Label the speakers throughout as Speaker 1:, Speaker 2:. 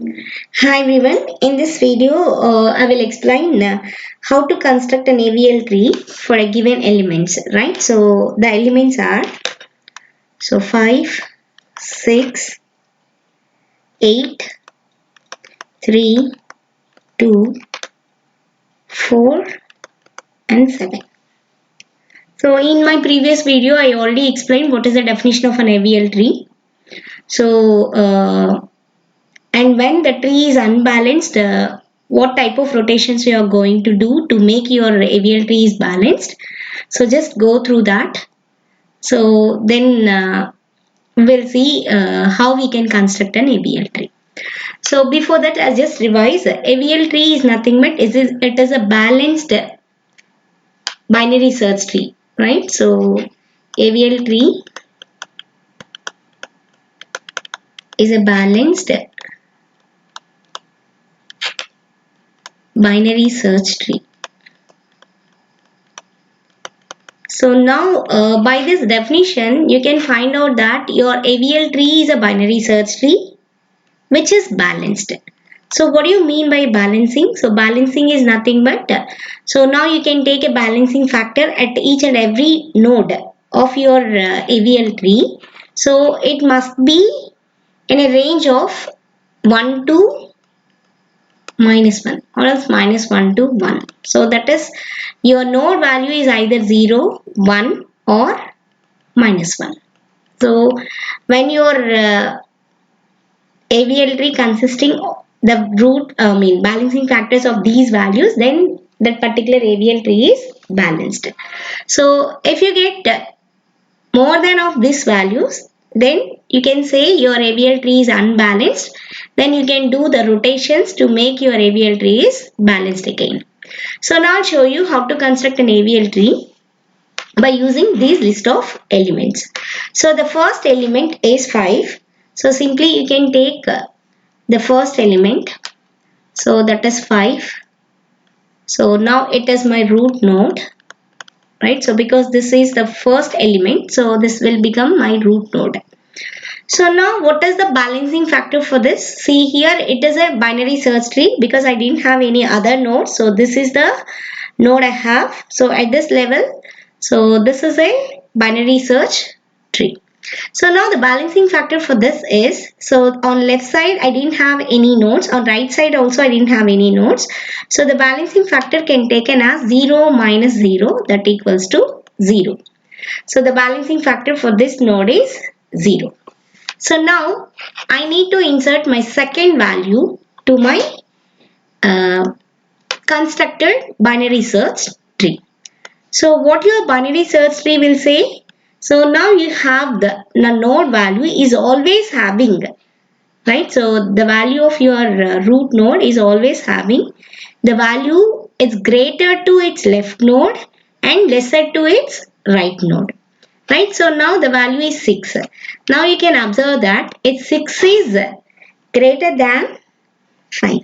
Speaker 1: Hi everyone, in this video I will explain how to construct an AVL tree for a given elements, right? So the elements are 5, 6, 8, 3, 2, 4 and 7. So in my previous video I already explained what is the definition of an AVL tree. So and when the tree is unbalanced, what type of rotations you are going to do to make your AVL tree is balanced. So just go through that. So then we'll see how we can construct an AVL tree. So before that, I'll just revise. AVL tree is nothing but it is a balanced binary search tree, right? So AVL tree is a balanced binary search tree. So now by this definition, you can find out that your AVL tree is a binary search tree which is balanced. So what do you mean by balancing? So balancing is nothing but, so now you can take a balancing factor at each and every node of your AVL tree. So it must be in a range of 1 to -1 or else -1 to 1. So that is your node value is either 0, 1 or -1. So when your AVL tree consisting the balancing factors of these values, then that particular AVL tree is balanced. So if you get more than of these values, then you can say your AVL tree is unbalanced. Then you can do the rotations to make your AVL tree is balanced again. So now I'll show you how to construct an AVL tree by using this list of elements. So the first element is 5. So simply you can take the first element. So that is 5. So now it is my root node, right? So because this is the first element, so this will become my root node. So now what is the balancing factor for this? See here it is a binary search tree because I didn't have any other nodes. So this is the node I have. So at this level, so this is a binary search tree. So now the balancing factor for this is, so on left side I didn't have any nodes, on right side also I didn't have any nodes. So the balancing factor can taken as 0 minus 0, that equals to 0. So the balancing factor for this node is 0. So now I need to insert my second value to my uh, constructed binary search tree. So what your binary search tree will say? So now you have the node value is always having, right? So the value of your root node is always having the value is greater to its left node and lesser to its right node. Right, so now the value is 6. Now you can observe that its 6 is greater than 5.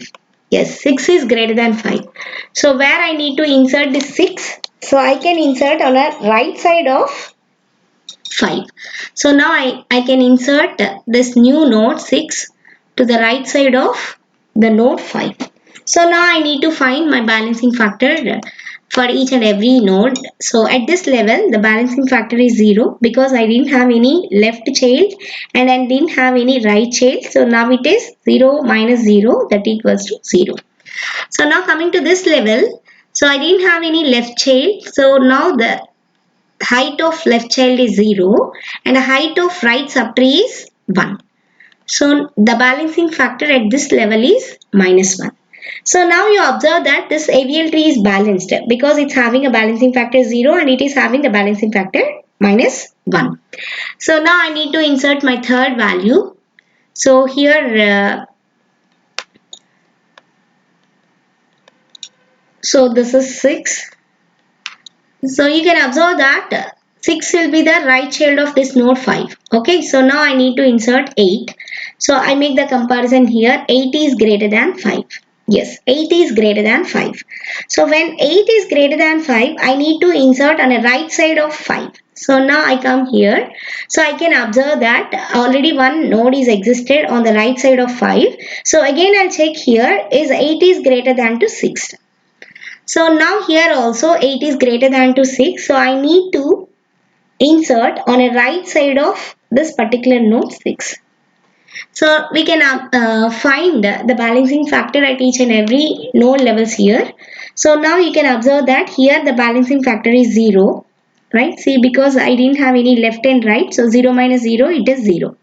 Speaker 1: Yes, 6 is greater than 5. So where I need to insert this 6? So I can insert on the right side of 5. So now I can insert this new node 6 to the right side of the node 5. So now I need to find my balancing factor for each and every node. So at this level the balancing factor is 0 because I didn't have any left child and I didn't have any right child. So now it is 0 minus 0, that equals to 0. So now coming to this level, so I didn't have any left child. So now the height of left child is 0 and the height of right subtree is 1. So the balancing factor at this level is -1. So now you observe that this AVL tree is balanced because it's having a balancing factor 0 and it is having the balancing factor -1. So now I need to insert my third value. So here, so this is 6. So you can observe that 6 will be the right child of this node 5. Okay, so now I need to insert 8. So I make the comparison here. 8 is greater than 5. Yes, 8 is greater than 5. So when 8 is greater than 5, I need to insert on the right side of 5. So now I come here. So I can observe that already one node is existed on the right side of 5. So again I'll check here is 8 is greater than to 6. So now here also 8 is greater than to 6. So I need to insert on a right side of this particular node 6. So we can find the balancing factor at each and every node levels here. So now you can observe that here the balancing factor is 0, right? See, because I didn't have any left and right, so 0 minus 0, it is 0.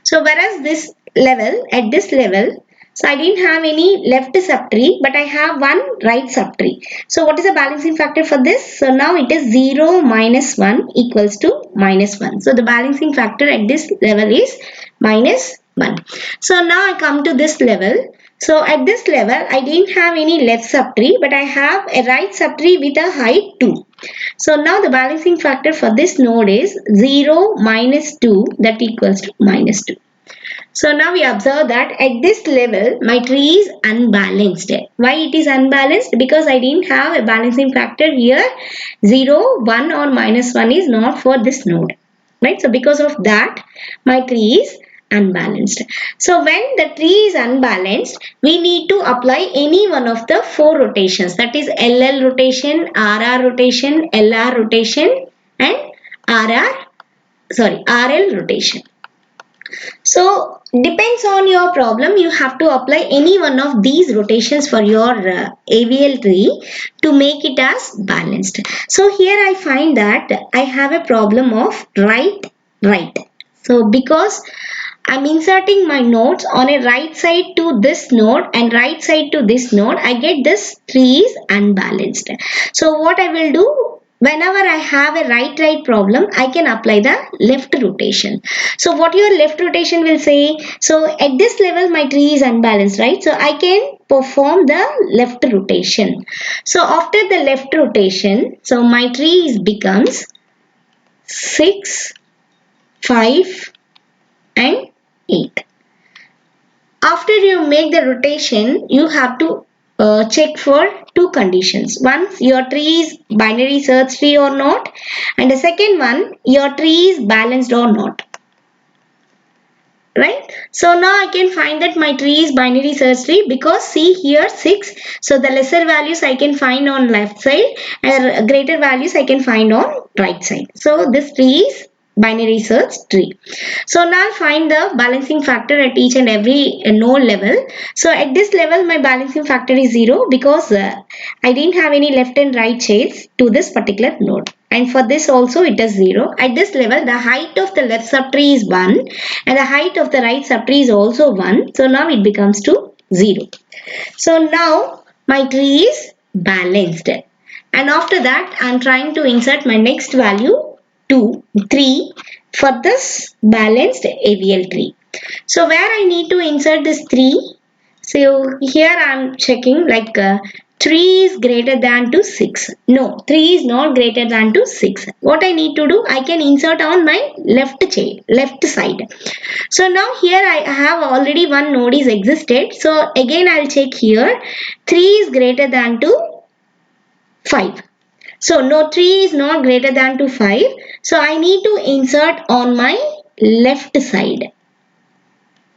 Speaker 1: So whereas this level, at this level, so I didn't have any left subtree, but I have one right subtree. So what is the balancing factor for this? So now it is 0 minus 1 equals to minus 1. So the balancing factor at this level is minus 1. So now I come to this level. So at this level, I didn't have any left subtree, but I have a right subtree with a height 2. So now the balancing factor for this node is 0 minus 2, that equals to minus 2. So now we observe that at this level my tree is unbalanced. Why it is unbalanced? Because I didn't have a balancing factor here. 0, 1 or minus 1 is not for this node. Right? So because of that my tree is unbalanced. So when the tree is unbalanced, we need to apply any one of the 4 rotations, that is LL rotation, RR rotation, LR rotation and RL rotation. So depends on your problem, you have to apply any one of these rotations for your AVL tree to make it as balanced. So here I find that I have a problem of right. So because I'm inserting my nodes on a right side to this node and right side to this node, I get this tree is unbalanced. So what I will do, whenever I have a right problem, I can apply the left rotation. So what your left rotation will say, so at this level my tree is unbalanced, right? So I can perform the left rotation. So after the left rotation, so my tree becomes 6, 5 and 8. After you make the rotation, you have to check for 2 conditions. One, your tree is binary search tree or not, and the second one, your tree is balanced or not. Right? So now I can find that my tree is binary search tree because see here 6. So the lesser values I can find on left side and greater values I can find on right side. So this tree is binary search tree. So now find the balancing factor at each and every node level. So at this level my balancing factor is 0 because I didn't have any left and right chains to this particular node. And for this also it is 0. At this level the height of the left subtree is 1 and the height of the right subtree is also 1. So now it becomes to 0. So now my tree is balanced. And after that I am trying to insert my next value 2, 3 for this balanced AVL tree. So where I need to insert this 3. So here I am checking like 3 is greater than to 6. No, 3 is not greater than to 6. What I need to do, I can insert on my left side. So now here I have already one node is existed. So again I will check here. 3 is greater than to 5. So no, 3 is not greater than to 5. So I need to insert on my left side.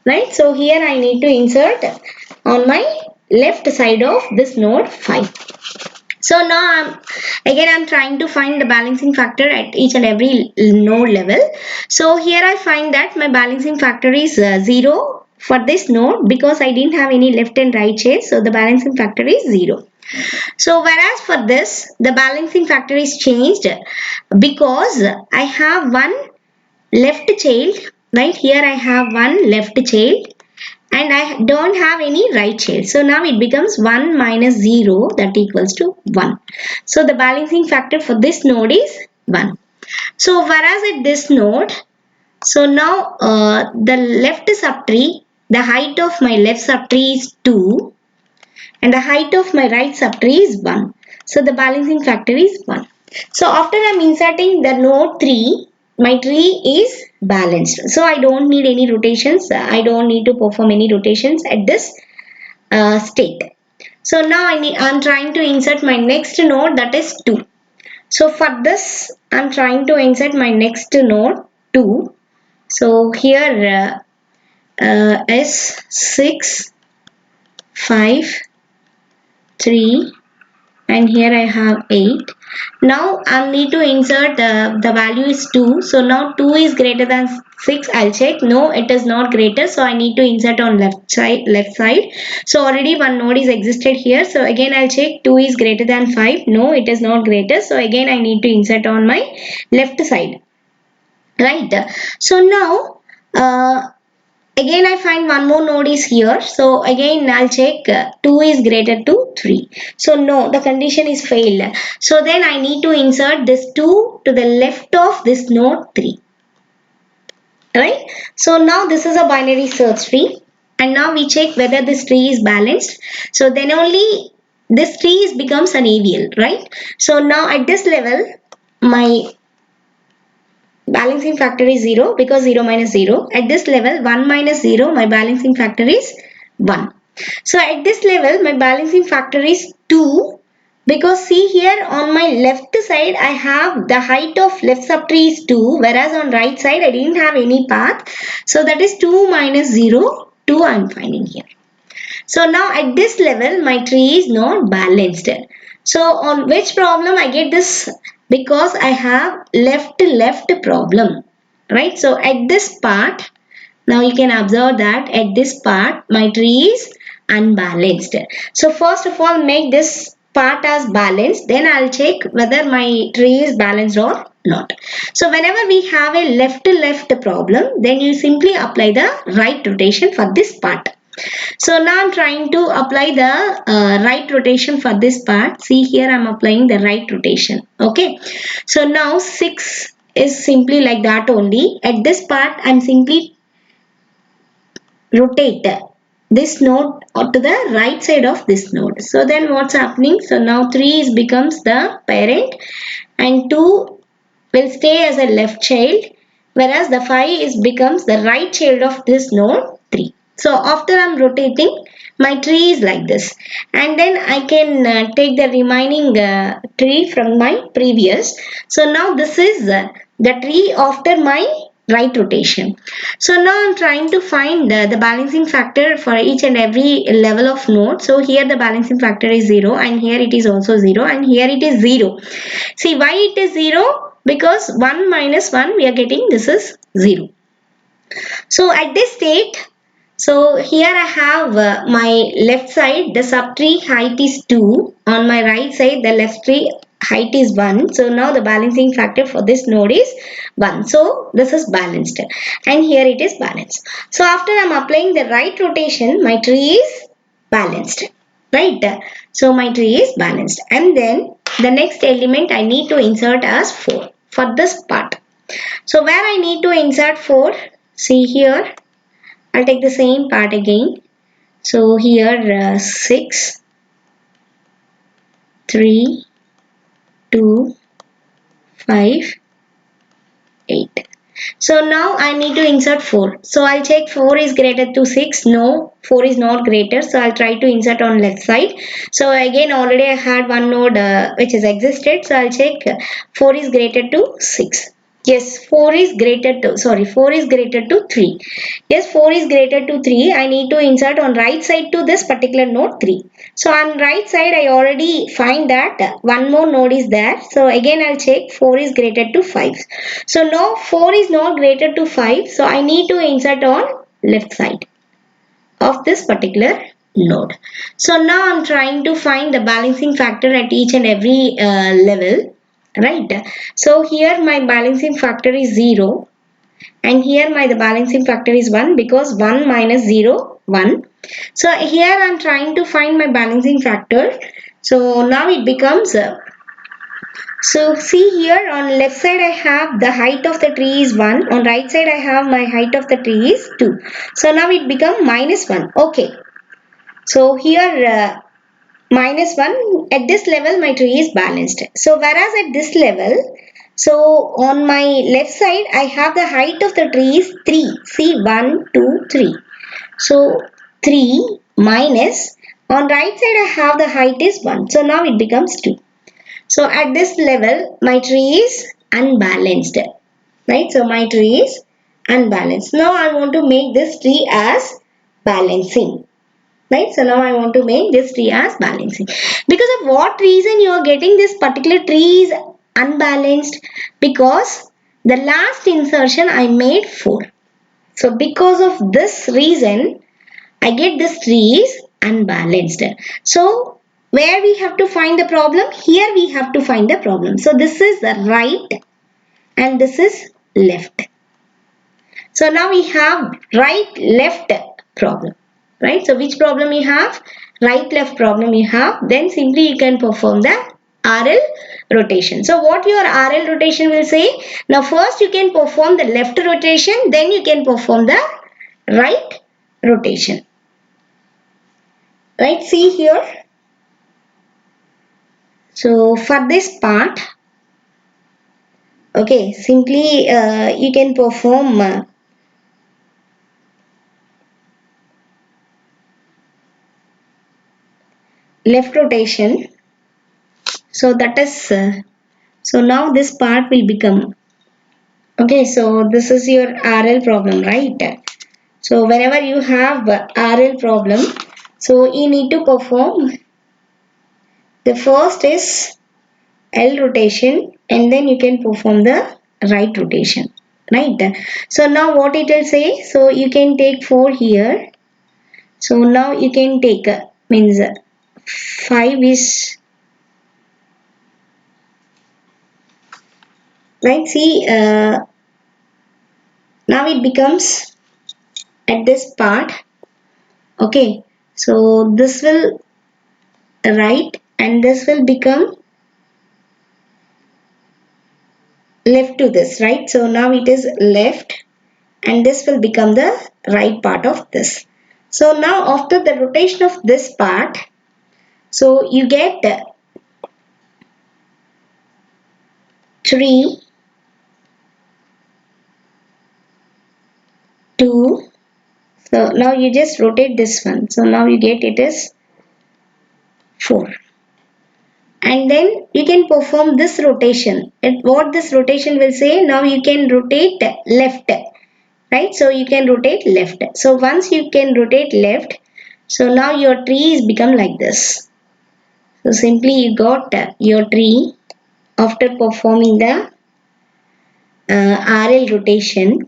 Speaker 1: Right? So here I need to insert on my left side of this node 5. So now I'm trying to find the balancing factor at each and every node level. So here I find that my balancing factor is 0 for this node because I didn't have any left and right chains. So the balancing factor is 0. So whereas for this the balancing factor is changed because I have one left child, right? Here I have one left child and I don't have any right child. So now it becomes 1 minus 0 that equals to 1. So the balancing factor for this node is 1. So whereas at this node, so now the left subtree, the height of my left subtree is 2 and the height of my right subtree is 1. So the balancing factor is 1. So after I am inserting the node 3, my tree is balanced. So I don't need any rotations. I don't need to perform any rotations at this state. So now I'm trying to insert my next node, that is 2. So for this I'm trying to insert my next node 2. So here is 6, 5, 3, and here I have 8. Now I need to insert the value is 2. So now 2 is greater than 6. I'll check. No, it is not greater. So I need to insert on left side. So already one node is existed here. So again I'll check 2 is greater than 5. No, it is not greater. So again I need to insert on my left side. Right. So now again I find one more node is here. So again I'll check 2 is greater to 3. So no, the condition is failed. So then I need to insert this 2 to the left of this node 3. Right. So now this is a binary search tree. And now we check whether this tree is balanced. So then only this tree becomes an AVL. Right. So now at this level my balancing factor is 0 because 0 minus 0. At this level 1 minus 0, my balancing factor is 1. So at this level my balancing factor is 2 because see here on my left side I have the height of left subtree is 2, whereas on right side I didn't have any path. So that is 2 minus 0, 2 I am finding here. So now at this level my tree is not balanced. So on which problem I get this? Because I have left problem, right? So at this part, now you can observe that at this part my tree is unbalanced. So first of all make this part as balanced, then I'll check whether my tree is balanced or not. So whenever we have a left problem, then you simply apply the right rotation for this part. So now I'm trying to apply the right rotation for this part. See here I'm applying the right rotation. Okay. So now 6 is simply like that only. At this part I'm simply rotate this node to the right side of this node. So then what's happening? So now 3 is becomes the parent and 2 will stay as a left child, whereas the 5 is becomes the right child of this node 3. So after I'm rotating, my tree is like this, and then I can take the remaining tree from my previous. So now this is the tree after my right rotation. So now I'm trying to find the balancing factor for each and every level of node. So here the balancing factor is 0, and here it is also 0, and here it is 0. See why it is 0? Because 1 minus 1 we are getting this is 0. So at this state, so here I have my left side, the subtree height is 2. On my right side, the left tree height is 1. So now the balancing factor for this node is 1. So this is balanced. And here it is balanced. So after I am applying the right rotation, my tree is balanced. Right? So my tree is balanced. And then the next element I need to insert as 4 for this part. So where I need to insert 4, see here, I'll take the same part again. So here 6, 3, 2, 5, 8. So now I need to insert 4. So I'll check 4 is greater to 6. No, 4 is not greater. So I'll try to insert on left side. So again already I had one node which is existed. So I'll check 4 is greater to 6. Yes, 4 is greater to, 4 is greater to 3. Yes, 4 is greater to 3. I need to insert on right side to this particular node 3. So on right side I already find that one more node is there. So again I'll check 4 is greater to 5. So now 4 is not greater to 5. So I need to insert on left side of this particular node. So now I'm trying to find the balancing factor at each and every level. Right. So here my balancing factor is 0. And here the balancing factor is 1 because 1 minus 0, 1. So here I am trying to find my balancing factor. So now it becomes, so see here on left side I have the height of the tree is 1. On right side I have my height of the tree is 2. So now it becomes minus 1. Okay. So here minus 1, at this level my tree is balanced. So whereas at this level, so on my left side I have the height of the tree is 3. See 1, 2, 3. So 3 minus On right side I have the height is 1. So now it becomes 2. So at this level my tree is unbalanced. Right? So my tree is unbalanced. Now I want to make this tree as balancing. Right? So now I want to make this tree as balancing. Because of what reason you are getting this particular tree is unbalanced? Because the last insertion I made 4. So because of this reason I get this tree is unbalanced. So where we have to find the problem? Here we have to find the problem. So this is the right and this is left. So now we have right left problem. Right? So which problem you have? Right left problem you have. Then simply you can perform the RL rotation. So what your RL rotation will say? Now first you can perform the left rotation, then you can perform the right rotation. Right, see here. So for this part, okay, simply you can perform left rotation. So that is so now this part will become okay. So this is your RL problem, right? So whenever you have RL problem, so you need to perform the first is L rotation and then you can perform the right rotation, right? So now what it will say? So you can take 4 here. So now you can take means 5 is right. See now it becomes at this part. Okay, so this will right and this will become left to this, right? So now it is left and this will become the right part of this. So now after the rotation of this part, so you get 3, 2. So now you just rotate this one. So now you get it is 4. And then you can perform this rotation. And what this rotation will say? Now you can rotate left. Right? So you can rotate left. So once you can rotate left, so now your tree is become like this. So simply you got your tree after performing the RL rotation.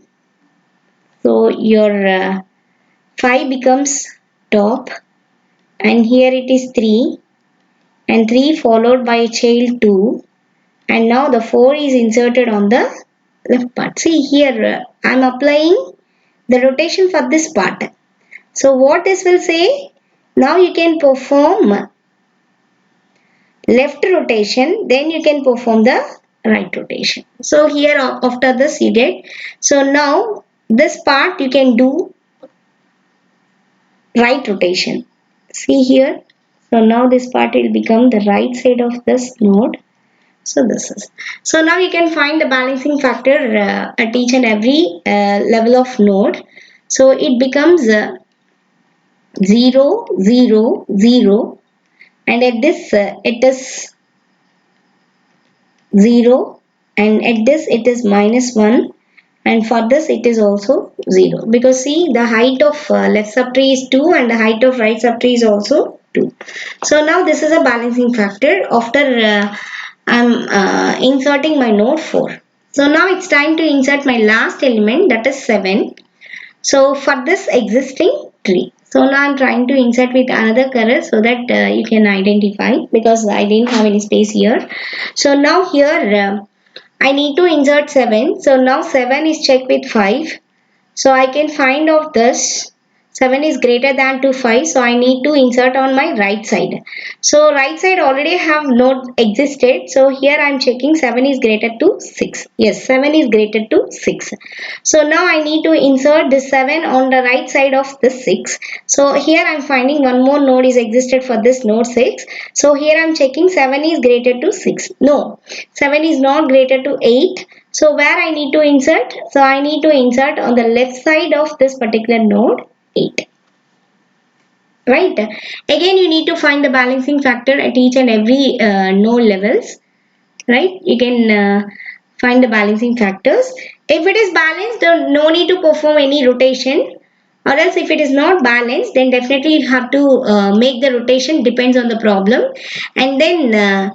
Speaker 1: So your 5 becomes top and here it is 3 and 3 followed by child 2 and now the 4 is inserted on the left part. See here I am applying the rotation for this part. So what this will say? Now you can perform left rotation, then you can perform the right rotation. So here after this you get. So now this part you can do right rotation. See here. So now this part will become the right side of this node. So this is. So now you can find the balancing factor at each and every level of node. So it becomes 0, 0, 0 and at this it is 0 and at this it is -1 and for this it is also 0 because see the height of left subtree is 2 and the height of right subtree is also 2. So now this is a balancing factor after I'm inserting my node 4. So now it's time to insert my last element, that is 7. So for this existing tree. So now I'm trying to insert with another color so that you can identify because I didn't have any space here. So now here I need to insert 7. So now 7 is checked with 5. So I can find out this 7 is greater than to 5. So I need to insert on my right side. So right side already have node existed. So here I am checking 7 is greater to 6. Yes, 7 is greater to 6. So now I need to insert this 7 on the right side of this 6. So here I am finding one more node is existed for this node 6. So here I am checking 7 is greater to 6. No, 7 is not greater to 8. So where I need to insert? So I need to insert on the left side of this particular node 8. right? Again, you need to find the balancing factor at each and every node levels, right? You can find the balancing factors. If it is balanced, then no need to perform any rotation, or else if it is not balanced, then definitely you have to make the rotation depends on the problem, and then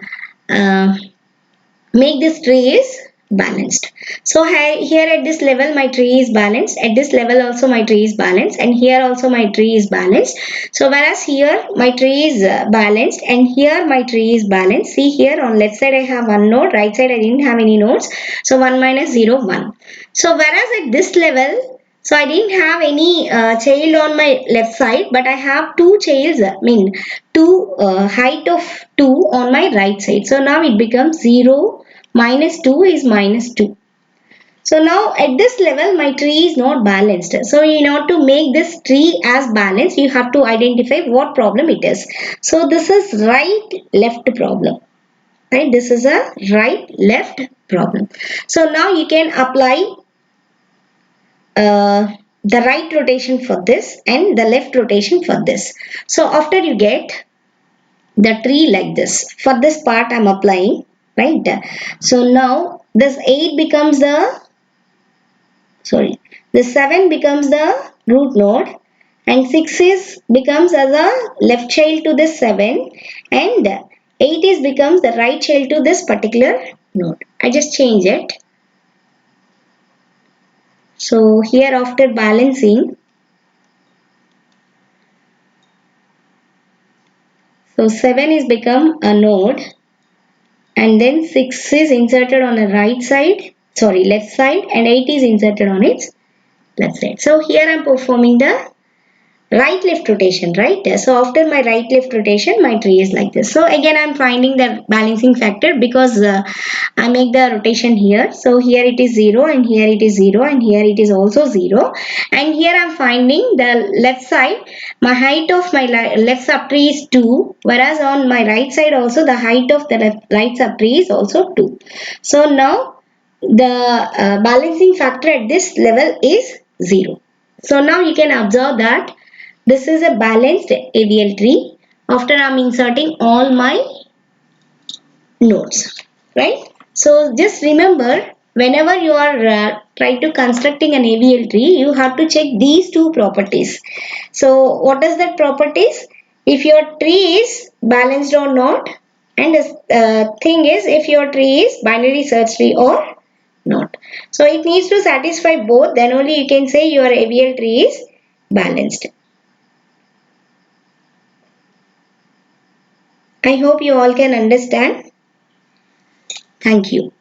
Speaker 1: make this tree is balanced. So here at this level my tree is balanced, at this level also my tree is balanced, and here also my tree is balanced. So whereas here my tree is balanced and here my tree is balanced, see here on left side I have one node, right side I didn't have any nodes, so 1 minus 0 1. So whereas at this level, so I didn't have any child on my left side, but I have two childs, two height of 2 on my right side. So now it becomes 0 minus 2 is minus 2. So now at this level my tree is not balanced. So in order to make this tree as balanced, you have to identify what problem it is. So this is right left problem. Right? This is a right left problem. So now you can apply the right rotation for this and the left rotation for this. So after you get the tree like this, for this part I am applying, right? So now this 8 becomes the, sorry, the 7 becomes the root node, and 6 is becomes as a left child to this 7, and 8 is becomes the right child to this particular node. I just change it. So here after balancing, so 7 is become a node, and then 6 is inserted on the right side, sorry, left side, and 8 is inserted on its left side. So here I am performing the right left rotation, right? So after my right left rotation my tree is like this. So again I am finding the balancing factor, because I make the rotation here. So here it is 0 and here it is 0 and here it is also 0, and here I am finding the left side, my height of my left subtree is 2, whereas on my right side also the height of the right subtree is also 2. So now the balancing factor at this level is 0. So now you can observe that this is a balanced AVL tree after I am inserting all my nodes, right? So just remember, whenever you are trying to constructing an AVL tree, you have to check these two properties. So what is that properties? If your tree is balanced or not, and the thing is if your tree is binary search tree or not. So it needs to satisfy both, then only you can say your AVL tree is balanced. I hope you all can understand. Thank you.